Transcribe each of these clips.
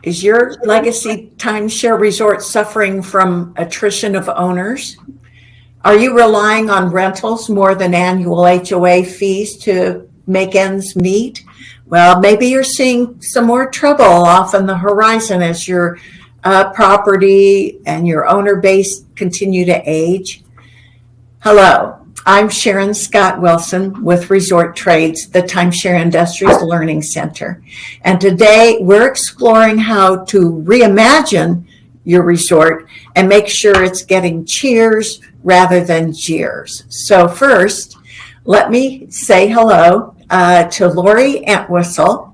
Is your legacy timeshare resort suffering from attrition of owners? Are you relying on rentals more than annual HOA fees to make ends meet? Well, maybe you're seeing some more trouble off on the horizon as your property and your owner base continue to age. Hello, I'm Sharon Scott Wilson with Resort Trades, the Timeshare Industries Learning Center. And today we're exploring how to reimagine your resort and make sure it's getting cheers rather than jeers. So first, let me say hello to Lori Entwistle.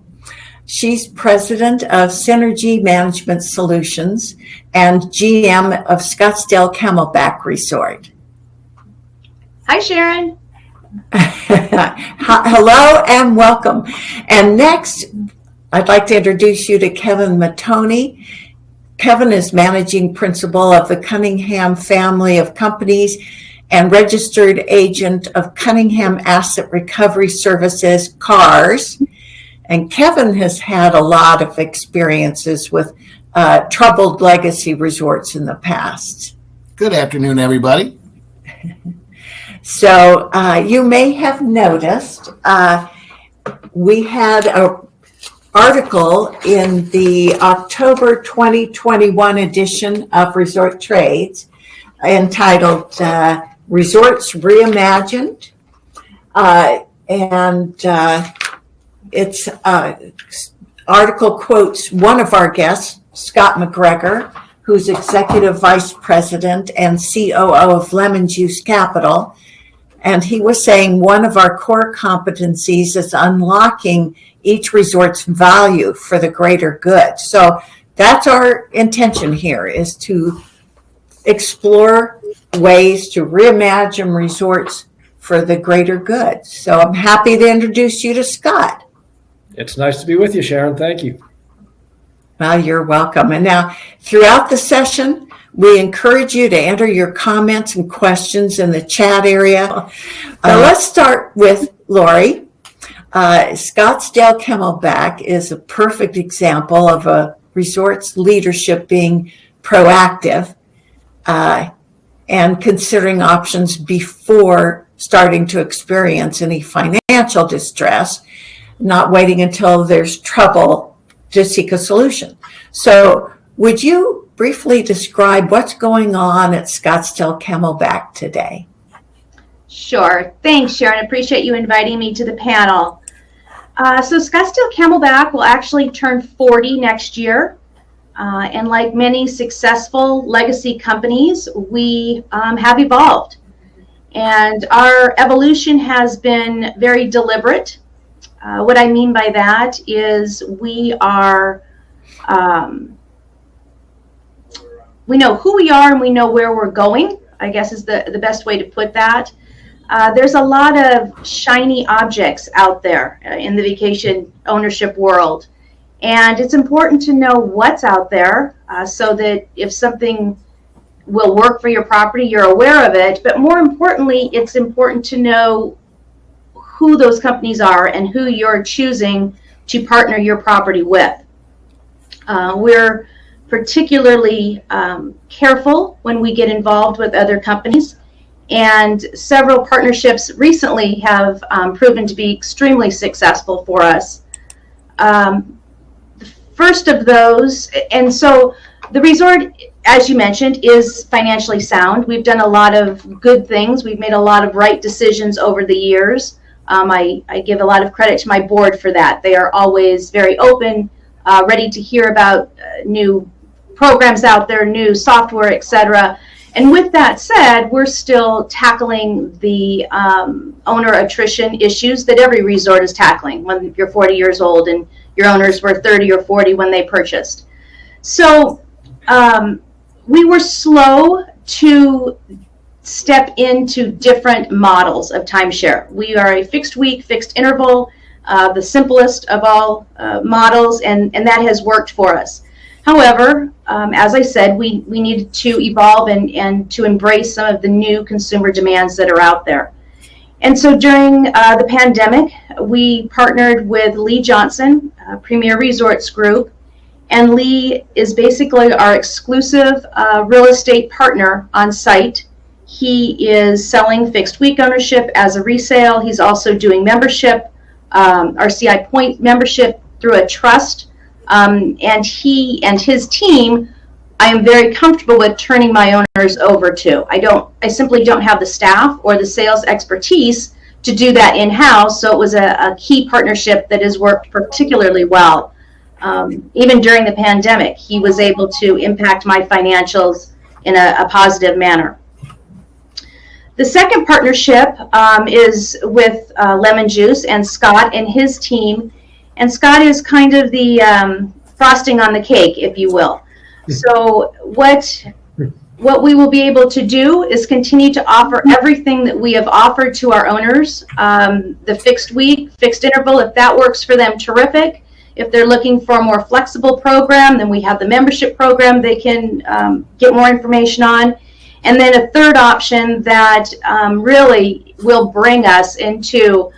She's president of Synergy Management Solutions and GM of Scottsdale Camelback Resort. Hi, Sharon. Hello and welcome. And next, I'd like to introduce you to Kevin Mattoni. Kevin is managing principal of the Cunningham Family of Companies and registered agent of Cunningham Asset Recovery Services, CARS. And Kevin has had a lot of experiences with troubled legacy resorts in the past. Good afternoon, everybody. So you may have noticed we had an article in the October 2021 edition of Resort Trades entitled Resorts Reimagined. Its article quotes one of our guests, Scott MacGregor, who's Executive Vice President and COO of Lemonjuice Capital. And he was saying one of our core competencies is unlocking each resort's value for the greater good. So that's our intention here, is to explore ways to reimagine resorts for the greater good. So I'm happy to introduce you to Scott. It's nice to be with you, Sharon. Thank you. Well, you're welcome. And now, throughout the session, we encourage you to enter your comments and questions in the chat area. Let's start with Lori. Scottsdale Camelback is a perfect example of a resort's leadership being proactive and considering options before starting to experience any financial distress, not waiting until there's trouble to seek a solution. So would you briefly describe what's going on at Scottsdale Camelback today? Sure. Thanks, Sharon. I appreciate you inviting me to the panel. So Scottsdale Camelback will actually turn 40 next year. And like many successful legacy companies, we have evolved. And our evolution has been very deliberate. What I mean by that is we know who we are and we know where we're going, I guess is the best way to put that. There's a lot of shiny objects out there in the vacation ownership world. And it's important to know what's out there so that if something will work for your property, you're aware of it. But more importantly, it's important to know who those companies are and who you're choosing to partner your property with. We're particularly careful when we get involved with other companies, and several partnerships recently have proven to be extremely successful for us. The first of those, and so the resort, as you mentioned, is financially sound. We've done a lot of good things. We've made a lot of right decisions over the years. I give a lot of credit to my board for that. They are always very open, ready to hear about new programs out there, new software, etc. And with that said, we're still tackling the owner attrition issues that every resort is tackling when you're 40 years old and your owners were 30 or 40 when they purchased. So we were slow to step into different models of timeshare. We are a fixed week, fixed interval, the simplest of all models, and that has worked for us. However, as I said, we needed to evolve and to embrace some of the new consumer demands that are out there. And so during the pandemic, we partnered with Lee Johnson, Premier Resorts Group, And Lee is basically our exclusive real estate partner on site. He is selling fixed week ownership as a resale. He's also doing membership, RCI Point membership through a trust. And he and his team, I am very comfortable with turning my owners over to. I simply don't have the staff or the sales expertise to do that in-house. So it was a key partnership that has worked particularly well. Even during the pandemic, he was able to impact my financials in a positive manner. The second partnership is with Lemonjuice and Scott and his team. And Scott is kind of the frosting on the cake, if you will. So what we will be able to do is continue to offer everything that we have offered to our owners. The fixed week, fixed interval, if that works for them, terrific. If they're looking for a more flexible program, then we have the membership program they can get more information on. And then a third option that really will bring us into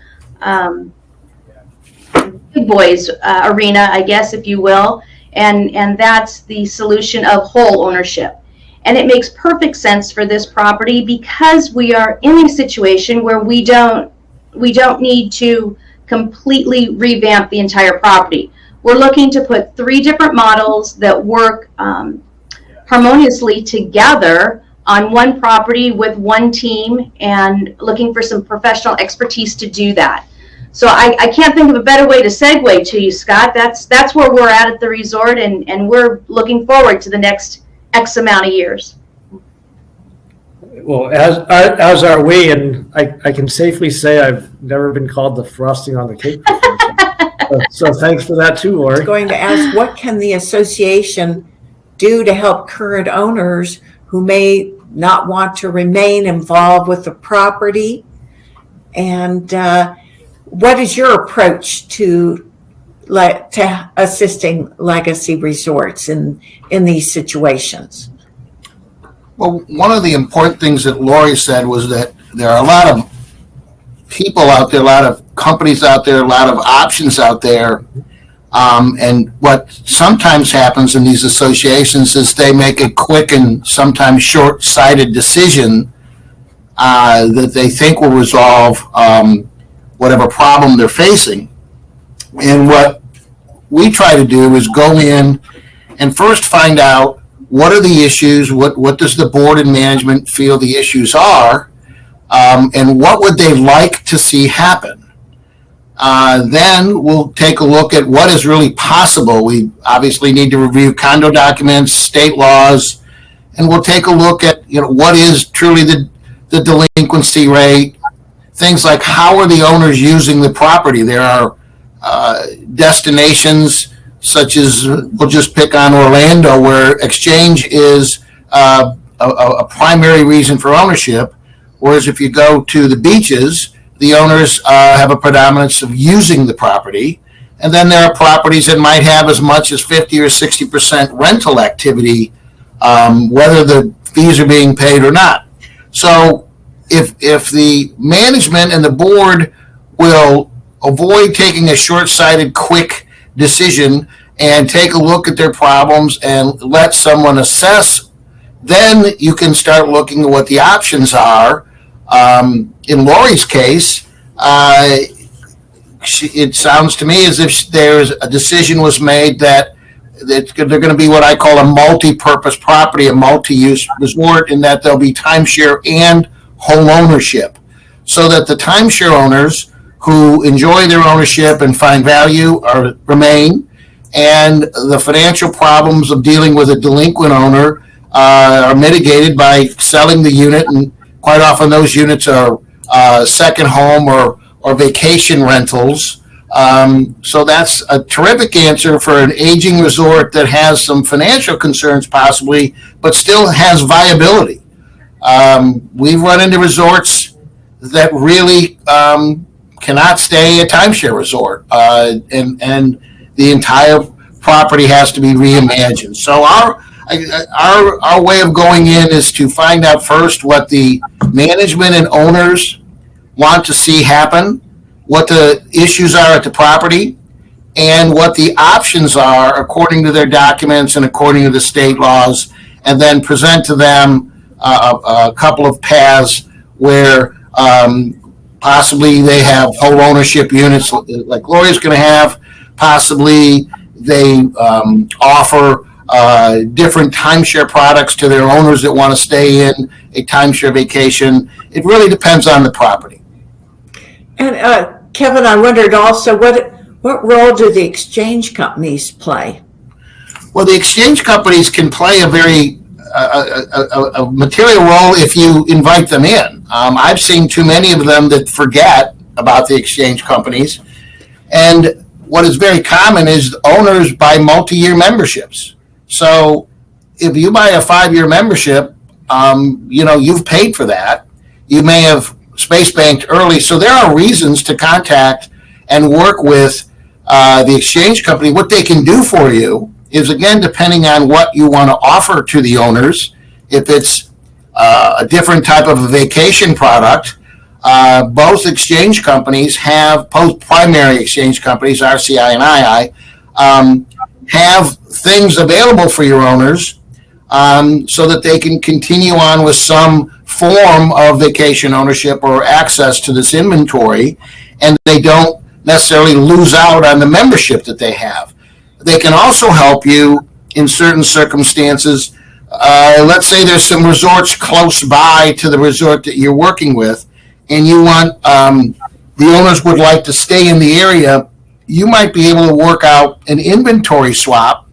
big boys arena, I guess, if you will, and that's the solution of whole ownership. And it makes perfect sense for this property because we are in a situation where we don't need to completely revamp the entire property. We're looking to put 3 different models that work harmoniously together on one property with one team, and looking for some professional expertise to do that. So I can't think of a better way to segue to you, Scott. That's where we're at the resort, and we're looking forward to the next X amount of years. Well, as are we, and I can safely say I've never been called the frosting on the cake before. So thanks for that too, Lori. I was going to ask, what can the association do to help current owners who may not want to remain involved with the property? And what is your approach to assisting legacy resorts in these situations? Well, one of the important things that Lori said was that there are a lot of people out there, a lot of companies out there, a lot of options out there. And what sometimes happens in these associations is they make a quick and sometimes short-sighted decision that they think will resolve whatever problem they're facing. And what we try to do is go in and first find out what are the issues, what does the board and management feel the issues are, and what would they like to see happen. Then we'll take a look at what is really possible. We obviously need to review condo documents, state laws, and we'll take a look at what is truly the delinquency rate, things like how are the owners using the property. There are destinations such as, we'll just pick on Orlando, where exchange is a primary reason for ownership, whereas if you go to the beaches, the owners have a predominance of using the property. And then there are properties that might have as much as 50 or 60% rental activity, whether the fees are being paid or not. So if the management and the board will avoid taking a short-sighted, quick decision and take a look at their problems and let someone assess, then you can start looking at what the options are. In Lori's case, it sounds to me as if there's a decision was made that they're going to be what I call a multi-purpose property, a multi-use resort, in that there'll be timeshare and home ownership, so that the timeshare owners who enjoy their ownership and find value remain, and the financial problems of dealing with a delinquent owner are mitigated by selling the unit, and quite often those units are second home or vacation rentals. So that's a terrific answer for an aging resort that has some financial concerns possibly, but still has viability. We've run into resorts that really cannot stay a timeshare resort, and the entire property has to be reimagined. So our way of going in is to find out first what the management and owners want to see happen, what the issues are at the property, and what the options are according to their documents and according to the state laws, and then present to them a couple of paths where possibly they have whole ownership units like Gloria's going to have. Possibly they offer different timeshare products to their owners that want to stay in a timeshare vacation. It really depends on the property. And Kevin, I wondered also, what role do the exchange companies play? Well, the exchange companies can play a very a material role if you invite them in. I've seen too many of them that forget about the exchange companies. And what is very common is owners buy multi-year memberships. So if you buy a 5-year membership, you've paid for that. You may have space banked early. So there are reasons to contact and work with the exchange company. What they can do for you is, again, depending on what you want to offer to the owners. If it's a different type of a vacation product, both exchange companies have, both primary exchange companies, RCI and II, have things available for your owners so that they can continue on with some form of vacation ownership or access to this inventory, and they don't necessarily lose out on the membership that they have. They can also help you in certain circumstances. Let's say there's some resorts close by to the resort that you're working with, and you want the owners would like to stay in the area. You might be able to work out an inventory swap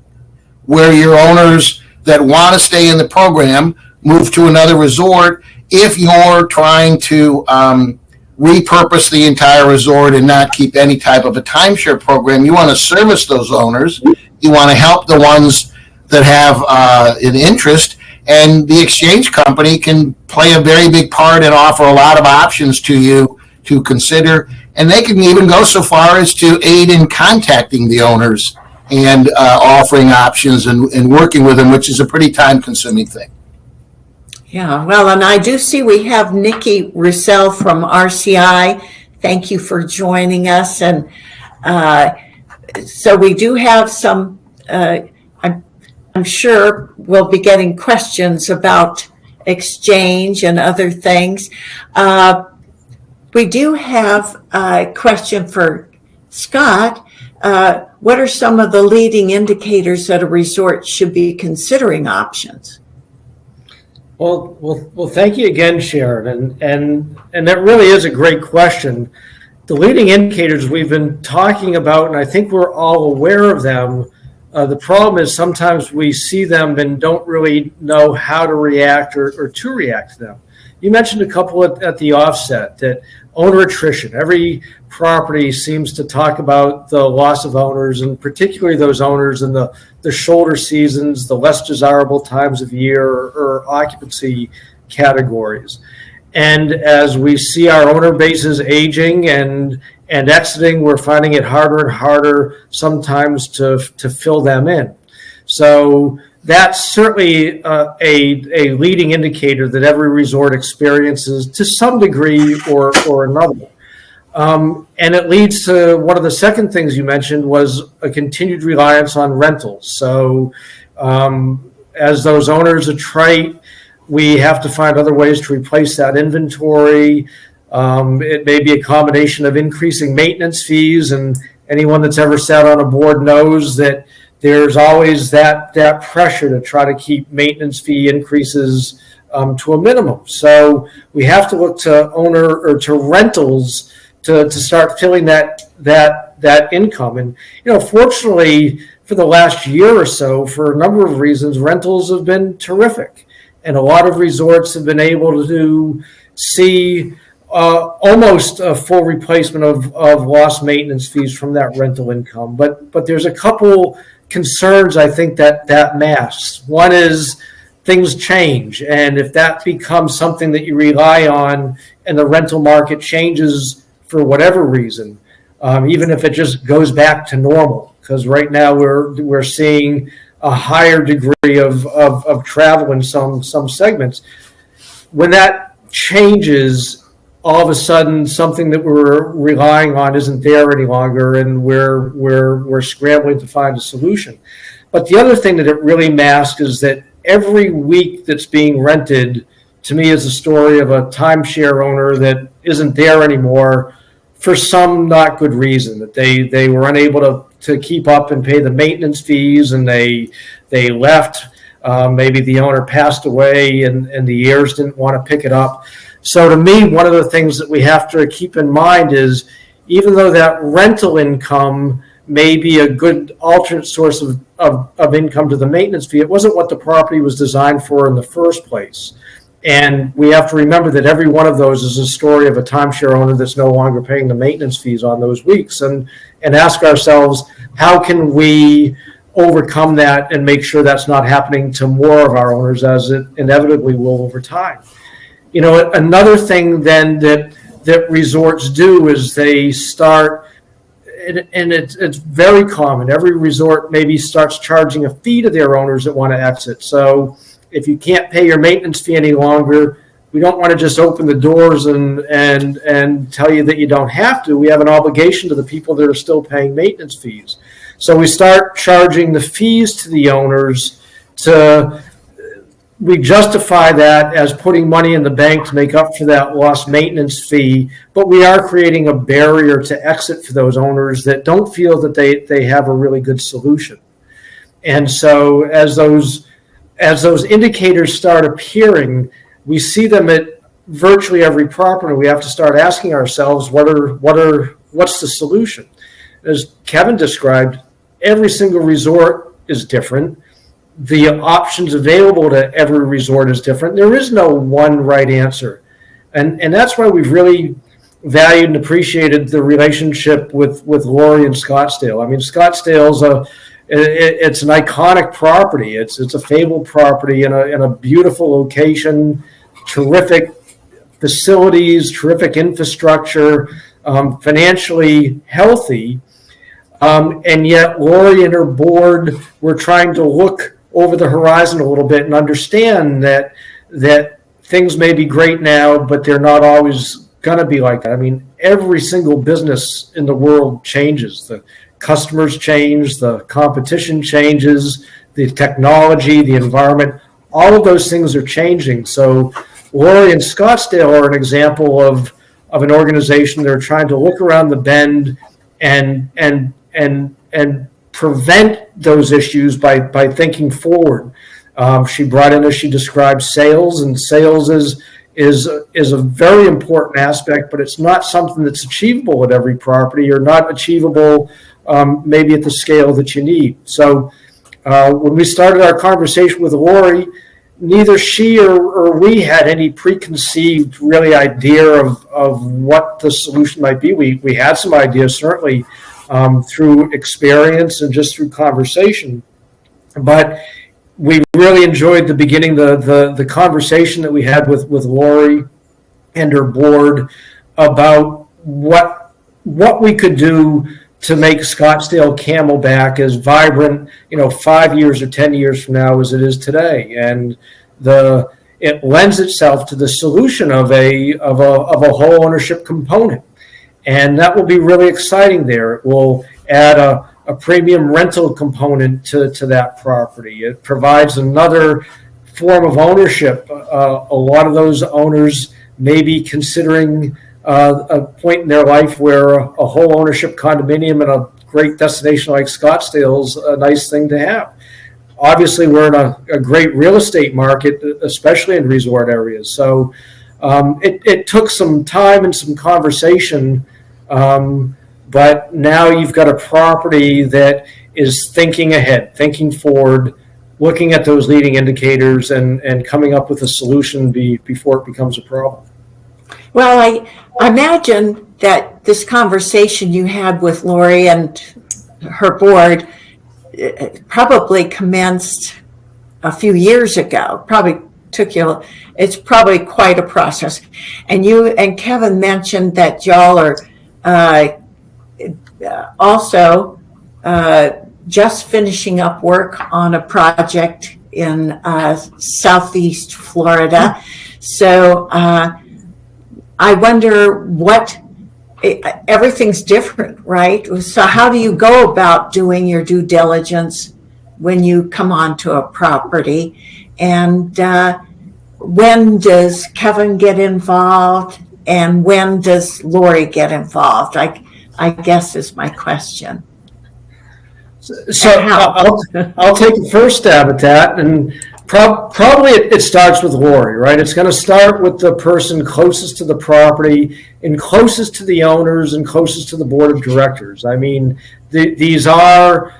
where your owners that want to stay in the program move to another resort. If you're trying to repurpose the entire resort and not keep any type of a timeshare program, you want to service those owners. You want to help the ones that have an interest, and the exchange company can play a very big part and offer a lot of options to you to consider. And they can even go so far as to aid in contacting the owners and offering options and working with them, which is a pretty time-consuming thing. Yeah, well, and I do see we have Nikki Roussel from RCI. Thank you for joining us. And so we do have some, I'm sure we'll be getting questions about exchange and other things. We do have a question for Scott. What are some of the leading indicators that a resort should be considering options? Well, thank you again, Sharon, and that really is a great question. The leading indicators we've been talking about, and I think we're all aware of them. The problem is sometimes we see them and don't really know how to react or to react to them. You mentioned a couple at the offset, that owner attrition. Every property seems to talk about the loss of owners, and particularly those owners in the shoulder seasons, the less desirable times of year, or occupancy categories. And as we see our owner bases aging and exiting, we're finding it harder and harder sometimes to fill them in. So that's certainly a leading indicator that every resort experiences to some degree or another. And it leads to one of the second things you mentioned was a continued reliance on rentals. So as those owners attrite, we have to find other ways to replace that inventory. It may be a combination of increasing maintenance fees, and anyone that's ever sat on a board knows that there's always that pressure to try to keep maintenance fee increases to a minimum. So we have to look to owner or to rentals to start filling that income. And fortunately for the last year or so, for a number of reasons, rentals have been terrific, and a lot of resorts have been able to see almost a full replacement of lost maintenance fees from that rental income. But there's a couple concerns I think that masks. One is things change, and if that becomes something that you rely on and the rental market changes for whatever reason, even if it just goes back to normal, because right now we're seeing a higher degree of travel in some segments. When that changes, all of a sudden something that we're relying on isn't there any longer, and we're scrambling to find a solution. But the other thing that it really masks is that every week that's being rented, to me, is a story of a timeshare owner that isn't there anymore for some not good reason, that they were unable to keep up and pay the maintenance fees, and they left. Maybe the owner passed away and the heirs didn't want to pick it up. So to me, one of the things that we have to keep in mind is, even though that rental income may be a good alternate source of income to the maintenance fee, it wasn't what the property was designed for in the first place. And we have to remember that every one of those is a story of a timeshare owner that's no longer paying the maintenance fees on those weeks, and ask ourselves, how can we overcome that and make sure that's not happening to more of our owners, as it inevitably will over time. You know, another thing then that resorts do is they start, and it's very common, every resort maybe starts charging a fee to their owners that want to exit. So if you can't pay your maintenance fee any longer, we don't want to just open the doors and tell you that you don't have to. We have an obligation to the people that are still paying maintenance fees. So we start charging the fees to the owners. We justify that as putting money in the bank to make up for that lost maintenance fee, but we are creating a barrier to exit for those owners that don't feel that they have a really good solution. And so as those indicators start appearing, we see them at virtually every property. We have to start asking ourselves, what's the solution? As Kevin described, every single resort is different. The options available to every resort is different. There is no one right answer. And that's why we've really valued and appreciated the relationship with Lori and Scottsdale. I mean, Scottsdale's it's an iconic property. It's a fabled property in a beautiful location, terrific facilities, terrific infrastructure, financially healthy. And yet Lori and her board were trying to look over the horizon a little bit and understand that things may be great now, but they're not always going to be like that. I mean, every single business in the world changes. The customers change, the competition changes, the technology, the environment, all of those things are changing. So Lori and Scottsdale are an example of an organization that are trying to look around the bend and prevent those issues by thinking forward. She brought in, as she described, sales, and sales is a very important aspect, but it's not something that's achievable at every property, or not achievable maybe at the scale that you need. So when we started our conversation with Lori, neither she or we had any preconceived really idea of what the solution might be. We had some ideas, certainly, through experience and just through conversation. But we really enjoyed the beginning, the conversation that we had with Lori and her board about what we could do to make Scottsdale Camelback as vibrant, 5 years or 10 years from now as it is today. And it lends itself to the solution of a whole ownership component. And that will be really exciting there. It will add a premium rental component to that property. It provides another form of ownership. A lot of those owners may be considering a point in their life where a whole ownership condominium in a great destination like Scottsdale is a nice thing to have. Obviously, we're in a great real estate market, especially in resort areas. So it took some time and some conversation, but now you've got a property that is thinking ahead, thinking forward, looking at those leading indicators and coming up with a solution before it becomes a problem. Well, I imagine that this conversation you had with Lori and her board probably commenced a few years ago. It's probably quite a process. And you and Kevin mentioned that y'all are also just finishing up work on a project in Southeast Florida. So I wonder everything's different, right? So how do you go about doing your due diligence when you come onto a property? And when does Kevin get involved? And when does Lori get involved? I guess is my question. So I'll take the first stab at that, and probably it starts with Lori, right? It's going to start with the person closest to the property and closest to the owners and closest to the board of directors. I mean, these are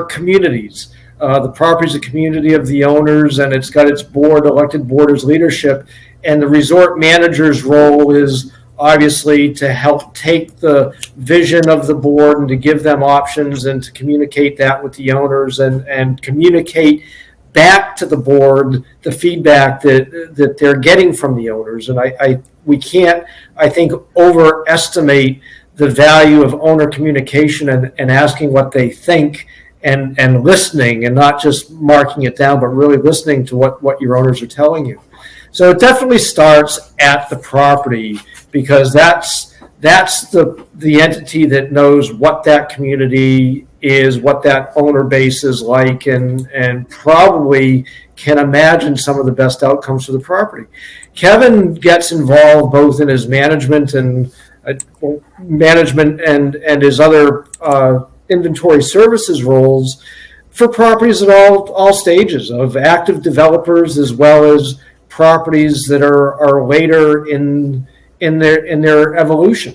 communities. The property is a community of the owners, and it's got its board, elected board as leadership, and the resort manager's role is obviously to help take the vision of the board and to give them options and to communicate that with the owners and communicate back to the board the feedback that they're getting from the owners. And we can't, I think, overestimate the value of owner communication and asking what they think and listening and not just marking it down, but really listening to what your owners are telling you. So it definitely starts at the property, because that's the entity that knows what that community is, what that owner base is like, and probably can imagine some of the best outcomes for the property. Kevin gets involved both in his management and his other inventory services roles for properties at all stages of active developers, as well as properties that are later in their evolution.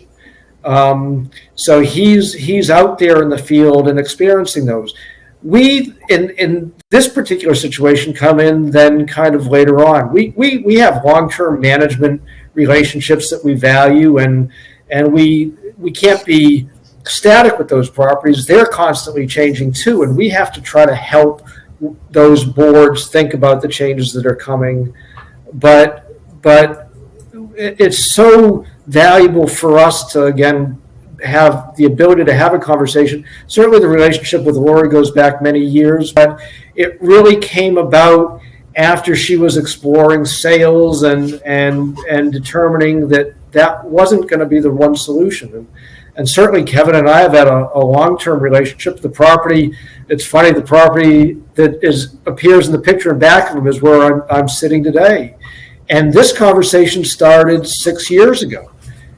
So he's out there in the field and experiencing those. We in this particular situation come in then kind of later on. We have long-term management relationships that we value, and we can't be static with those properties. They're constantly changing too, and we have to try to help those boards think about the changes that are coming. But it's so valuable for us to, again, have the ability to have a conversation. Certainly the relationship with Lori goes back many years, but it really came about after she was exploring sales and determining that wasn't going to be the one solution. And certainly Kevin and I have had a long-term relationship. The property, it's funny, the property that appears in the picture in back of him is where I'm sitting today. And this conversation started 6 years ago.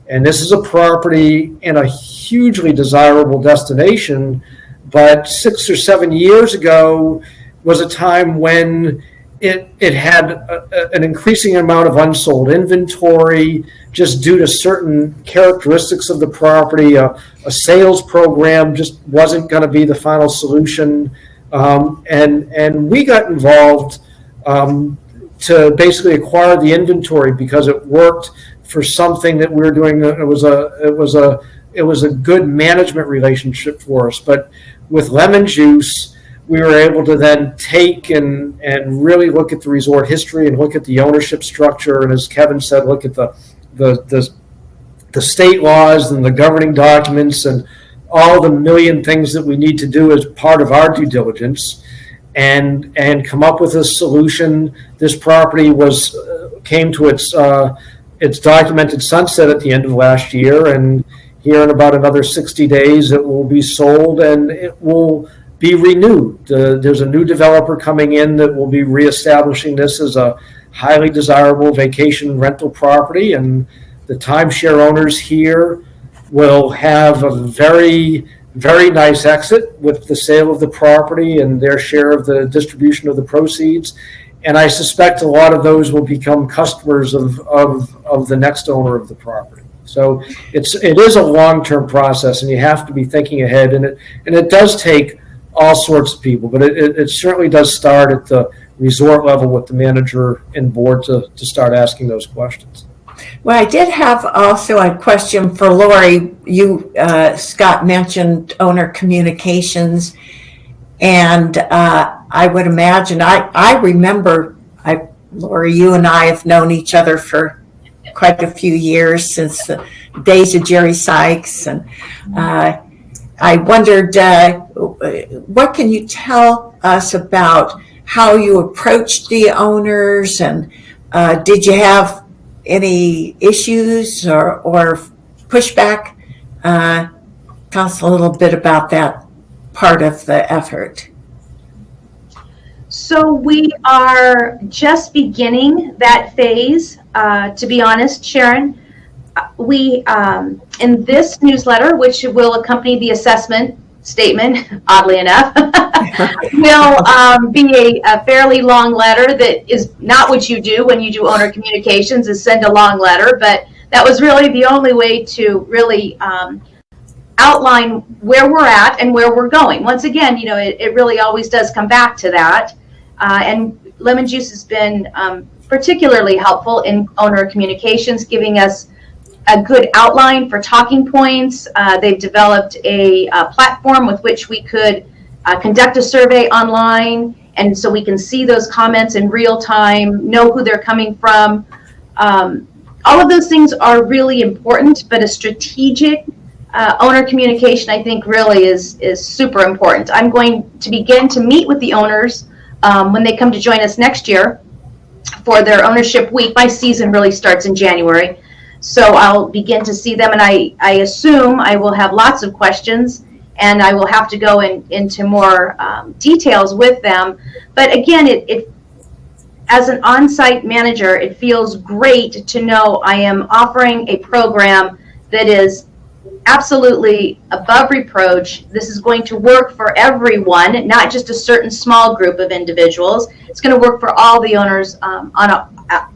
And this is a property in a hugely desirable destination, but 6 or 7 years ago was a time when it had an increasing amount of unsold inventory just due to certain characteristics of the property. A sales program just wasn't going to be the final solution. And we got involved to basically acquire the inventory because it worked for something that we were doing. It was a good management relationship for us. But with Lemonjuice, we were able to then take and really look at the resort history and look at the ownership structure. And as Kevin said, look at the state laws and the governing documents and all the million things that we need to do as part of our due diligence, and come up with a solution. This property came to its documented sunset at the end of last year, and here in about another 60 days it will be sold and it will be renewed. There's a new developer coming in that will be reestablishing this as a highly desirable vacation rental property, and the timeshare owners here will have a very, very nice exit with the sale of the property and their share of the distribution of the proceeds. And I suspect a lot of those will become customers of the next owner of the property. So it is a long-term process, and you have to be thinking ahead. And it does take all sorts of people, but it certainly does start at the resort level with the manager and board to start asking those questions. Well, I did have also a question for Lori. You, Scott, mentioned owner communications, and I would imagine, I remember, Lori, you and I have known each other for quite a few years, since the days of Jerry Sykes, and I wondered, what can you tell us about how you approached the owners, and did you have any issues or pushback? Tell us a little bit about that part of the effort. So we are just beginning that phase, to be honest, Sharon. We, in this newsletter, which will accompany the assessment statement, oddly enough, will be a fairly long letter that is not what you do when you do owner communications, is send a long letter, but that was really the only way to really outline where we're at and where we're going. Once again, you know, it really always does come back to that. And Lemonjuice has been particularly helpful in owner communications, giving us a good outline for talking points. They've developed a platform with which we could conduct a survey online, and so we can see those comments in real time, know who they're coming from. All of those things are really important, but a strategic owner communication, I think, really is super important. I'm going to begin to meet with the owners when they come to join us next year for their ownership week. My season really starts in January. So I'll begin to see them, and I assume I will have lots of questions, and I will have to go into more details with them. But again, it as an on-site manager, it feels great to know I am offering a program that is absolutely above reproach. This is going to work for everyone, not just a certain small group of individuals. It's going to work for all the owners on a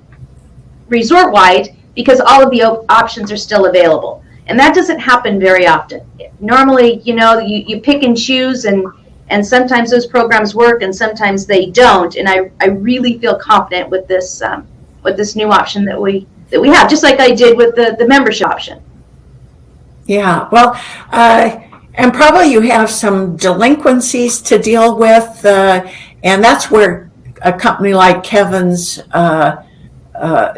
resort-wide, because all of the options are still available. And that doesn't happen very often. Normally, you know, you pick and choose, and sometimes those programs work and sometimes they don't. And I really feel confident with this new option that we have, just like I did with the membership option. Yeah, well, and probably you have some delinquencies to deal with, and that's where a company like Kevin's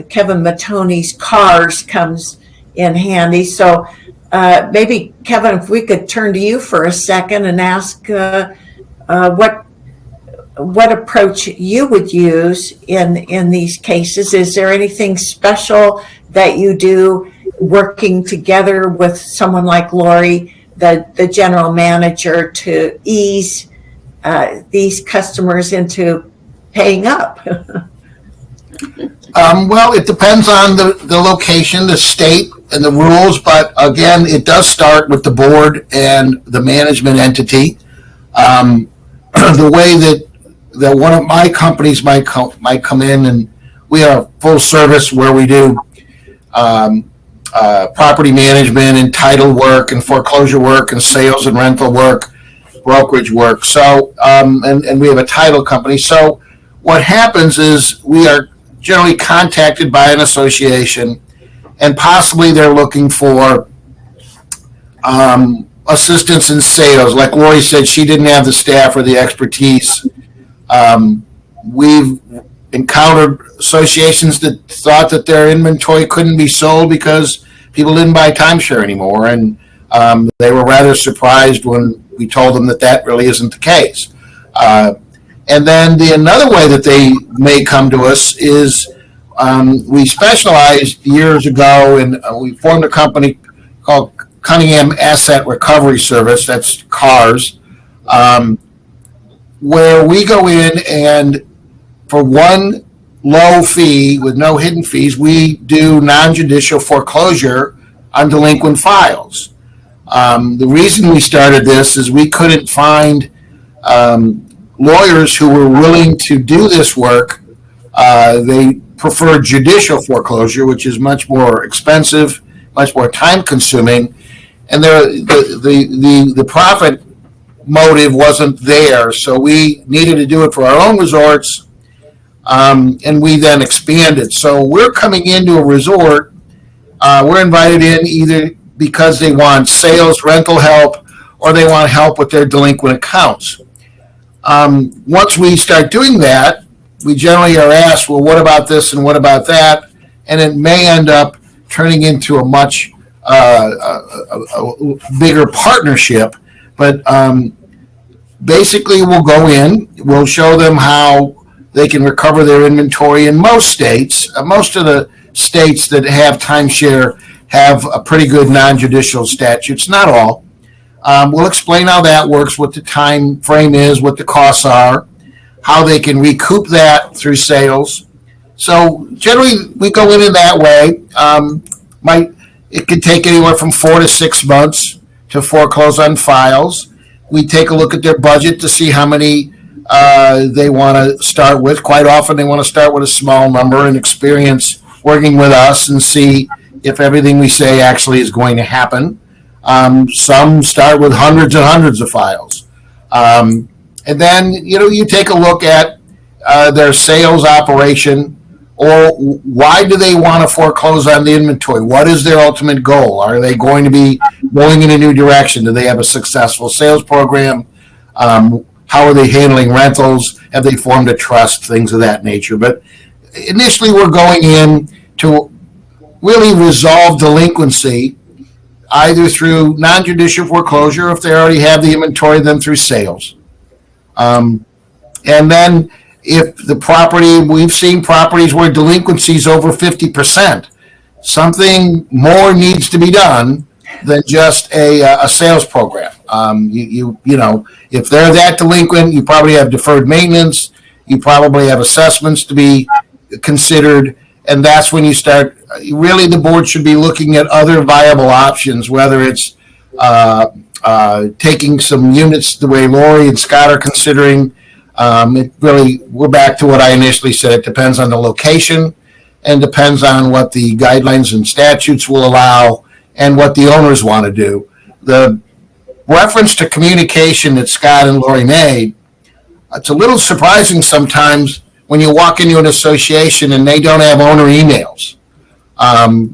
Kevin Mattoni's cars comes in handy. So maybe, Kevin, if we could turn to you for a second and ask what approach you would use in these cases. Is there anything special that you do working together with someone like Lori, the general manager, to ease these customers into paying up? Well, it depends on the location, the state, and the rules. But again, it does start with the board and the management entity. The way that one of my companies might come in, and we are full service where we do property management and title work and foreclosure work and sales and rental work, brokerage work. So and we have a title company. So what happens is we are generally contacted by an association, and possibly they're looking for assistance in sales. Like Lori said, she didn't have the staff or the expertise. We've encountered associations that thought that their inventory couldn't be sold because people didn't buy timeshare anymore, and they were rather surprised when we told them that really isn't the case. And then another way that they may come to us is we specialized years ago, and we formed a company called Cunningham Asset Recovery Service, that's CARS, where we go in and for one low fee with no hidden fees, we do non-judicial foreclosure on delinquent files. The reason we started this is we couldn't find lawyers who were willing to do this work. They prefer judicial foreclosure, which is much more expensive, much more time consuming, and the profit motive wasn't there. So we needed to do it for our own resorts, and we then expanded. So we're coming into a resort, we're invited in either because they want sales, rental help, or they want help with their delinquent accounts. Once we start doing that, we generally are asked, well, what about this and what about that? And it may end up turning into a much a bigger partnership. But basically, we'll go in, we'll show them how they can recover their inventory in most states. Most of the states that have timeshare have a pretty good non-judicial statutes, not all. We'll explain how that works, what the time frame is, what the costs are, how they can recoup that through sales. So generally, we go in that way. It could take anywhere from 4 to 6 months to foreclose on files. We take a look at their budget to see how many they want to start with. Quite often, they want to start with a small number and experience working with us and see if everything we say actually is going to happen. Some start with hundreds and hundreds of files. And then, you take a look at their sales operation, or why do they want to foreclose on the inventory? What is their ultimate goal? Are they going to be going in a new direction? Do they have a successful sales program? How are they handling rentals? Have they formed a trust? Things of that nature. But initially, we're going in to really resolve delinquency, either through non-judicial foreclosure, if they already have the inventory, then through sales. And then if the property, we've seen properties where delinquency is over 50%, something more needs to be done than just a sales program. If they're that delinquent, you probably have deferred maintenance, you probably have assessments to be considered, and that's when you start. Really, the board should be looking at other viable options, whether it's taking some units the way Lori and Scott are considering. We're back to what I initially said. It depends on the location and depends on what the guidelines and statutes will allow and what the owners want to do. The reference to communication that Scott and Lori made, it's a little surprising sometimes when you walk into an association and they don't have owner emails.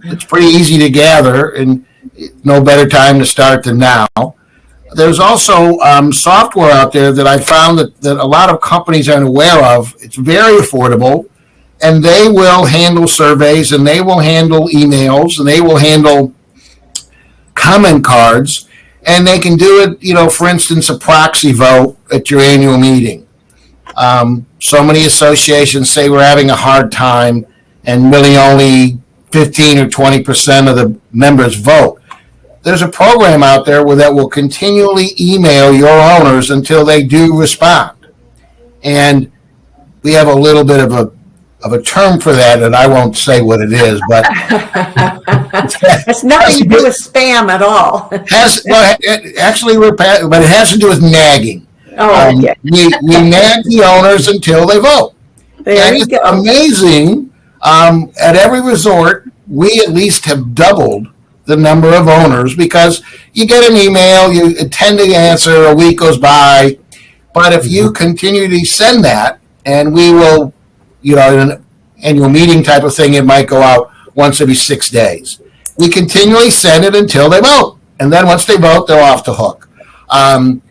It's pretty easy to gather, and no better time to start than now. There's also software out there that I found that a lot of companies aren't aware of. It's very affordable, and they will handle surveys, and they will handle emails, and they will handle comment cards, and they can do it, for instance, a proxy vote at your annual meeting. So many associations say we're having a hard time, and really only 15 or 20% of the members vote. There's a program out there that will continually email your owners until they do respond. And we have a little bit of a term for that, and I won't say what it is, but it's nothing to do with spam at all. But it has to do with nagging. Oh, okay. We nag the owners until they vote. There you go. Amazing. At every resort, we at least have doubled the number of owners, because you get an email, you tend to answer, a week goes by. But if you continually send that, and we will, in an annual meeting type of thing, it might go out once every 6 days. We continually send it until they vote. And then once they vote, they're off the hook.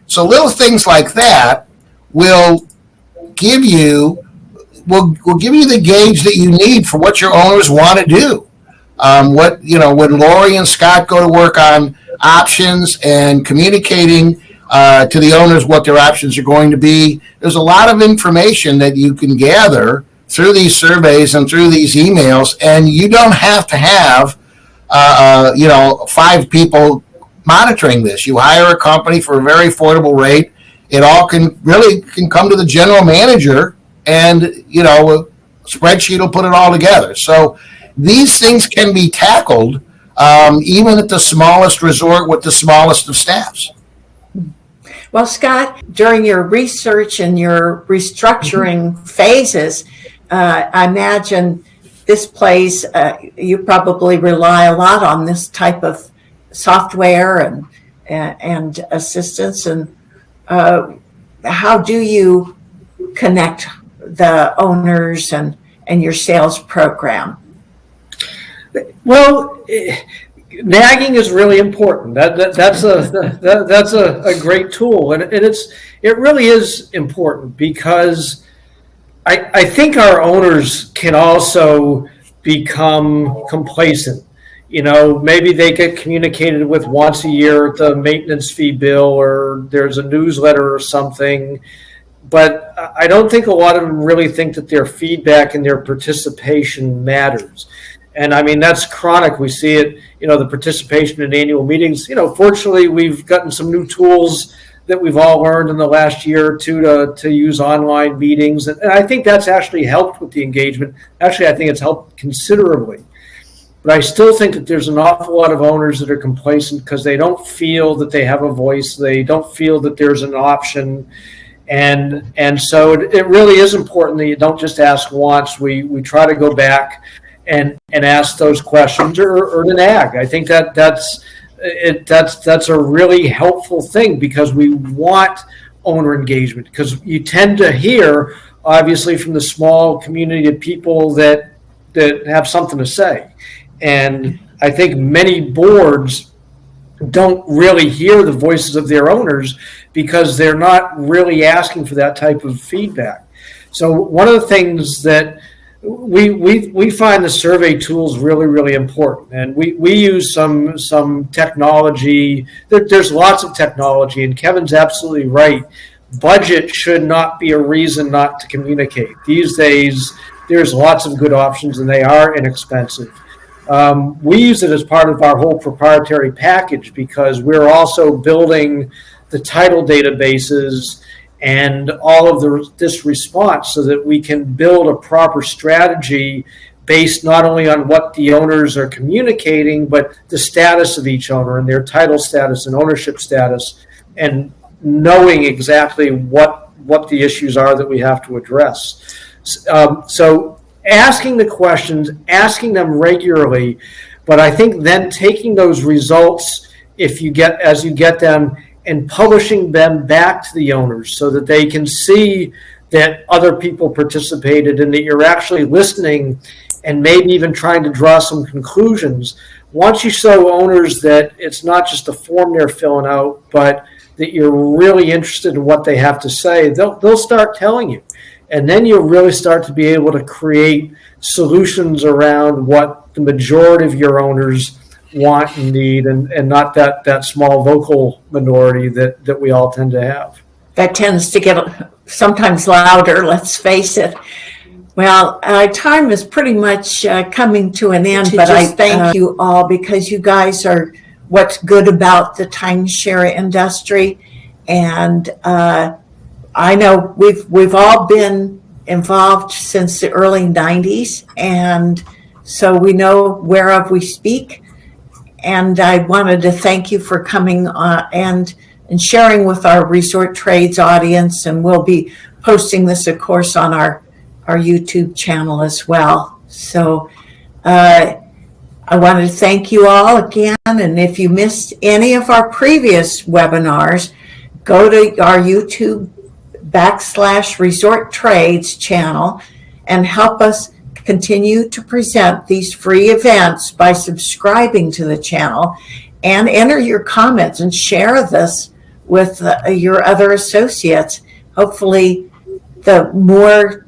So little things like that will give you the gauge that you need for what your owners want to do. When Lori and Scott go to work on options and communicating to the owners what their options are going to be, there's a lot of information that you can gather through these surveys and through these emails, and you don't have to have 5 people monitoring this. You hire a company for a very affordable rate. It all can come to the general manager, and a spreadsheet will put it all together. So these things can be tackled even at the smallest resort with the smallest of staffs. Well, Scott, during your research and your restructuring phases, I imagine this place, you probably rely a lot on this type of software and assistance. And how do you connect the owners and your sales program? Well, nagging is really important. That's a great tool, and it really is important, because I think our owners can also become complacent. Maybe they get communicated with once a year at the maintenance fee bill, or there's a newsletter or something. But I don't think a lot of them really think that their feedback and their participation matters. And I mean, that's chronic. We see it, the participation in annual meetings. Fortunately, we've gotten some new tools that we've all learned in the last year or two to use online meetings. And I think that's actually helped with the engagement. Actually, I think it's helped considerably. But I still think that there's an awful lot of owners that are complacent because they don't feel that they have a voice. They don't feel that there's an option. And so it really is important that you don't just ask once. We try to go back and ask those questions or to nag. I think that's a really helpful thing because we want owner engagement, because you tend to hear, obviously, from the small community of people that have something to say. And I think many boards don't really hear the voices of their owners because they're not really asking for that type of feedback. So one of the things that we find the survey tools really, really important. And we use some technology. There's lots of technology, and Kevin's absolutely right. Budget should not be a reason not to communicate. These days, there's lots of good options, and they are inexpensive. We use it as part of our whole proprietary package because we're also building the title databases and all of this response so that we can build a proper strategy based not only on what the owners are communicating, but the status of each owner and their title status and ownership status, and knowing exactly what the issues are that we have to address. So asking the questions, asking them regularly, but I think then taking those results as you get them and publishing them back to the owners so that they can see that other people participated and that you're actually listening and maybe even trying to draw some conclusions. Once you show owners that it's not just a form they're filling out, but that you're really interested in what they have to say, they'll start telling you. And then you'll really start to be able to create solutions around what the majority of your owners want and need, and not that small vocal minority that we all tend to have. That tends to get sometimes louder, let's face it. Well, time is pretty much coming to an end, but I thank you all because you guys are what's good about the timeshare industry. And I know we've all been involved since the early 90s, and so we know whereof we speak. And I wanted to thank you for coming and sharing with our Resort Trades audience, and we'll be posting this, of course, on our YouTube channel as well. So I wanted to thank you all again, and if you missed any of our previous webinars, go to our YouTube /Resort Trades channel and help us continue to present these free events by subscribing to the channel, and enter your comments and share this with your other associates. Hopefully, the more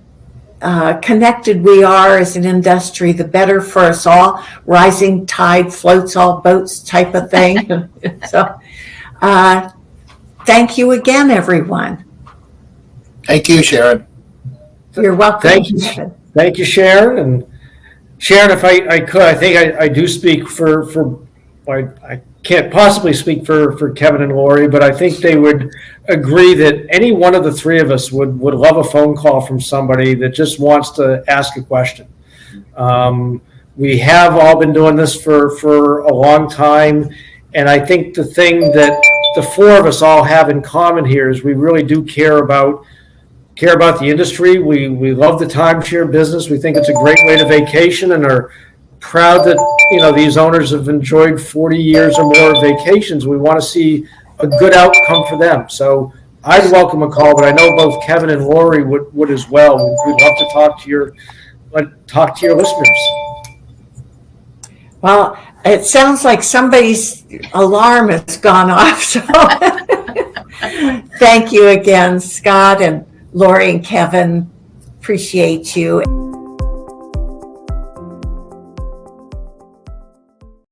connected we are as an industry, the better for us all. Rising tide floats all boats type of thing. So thank you again, everyone. Thank you, Sharon. You're welcome. Thank you. Thank you, Sharon. And Sharon, if I could, I think I do speak for I can't possibly speak for Kevin and Lori, but I think they would agree that any one of the three of us would love a phone call from somebody that just wants to ask a question. We have all been doing this for a long time, and I think the thing that the four of us all have in common here is we really do care about the industry. We love the timeshare business. We think it's a great way to vacation, and are proud that these owners have enjoyed 40 years or more of vacations. We want to see a good outcome for them. So I'd welcome a call, but I know both Kevin and Lori would as well. We'd love to talk to your listeners. Well, it sounds like somebody's alarm has gone off. So thank you again, Scott and Lori and Kevin. Appreciate you.